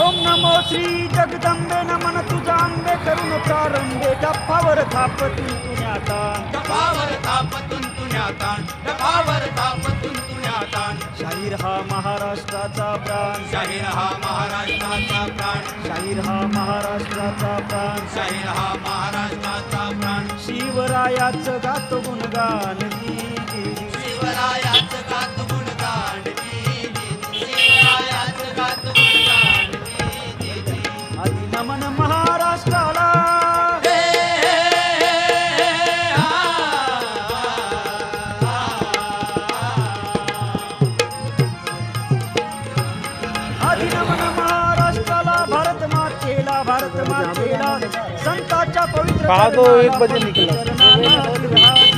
ओम नमो श्री जगदंबे नमन तुझा अंबे करून प्रारंभे डफावर थापतून तुण्या ताण शाहीर हा महाराष्ट्राचा प्राण शाहीर हा महाराष्ट्राचा प्राण शाहीर हा महाराष्ट्राचा प्राण शाहीर हा महाराष्ट्राचा प्राण शिवरायाचं गातो गुणगान शिवरायाचं गात गुणगान शिवरायाचं गात गुणगान आधी नमन महाराष्ट्राला आधी नमन महाराष्ट्राला भारत मातेला संतांच्या पवित्र कहा तो 1 बजे निकला। चरणाला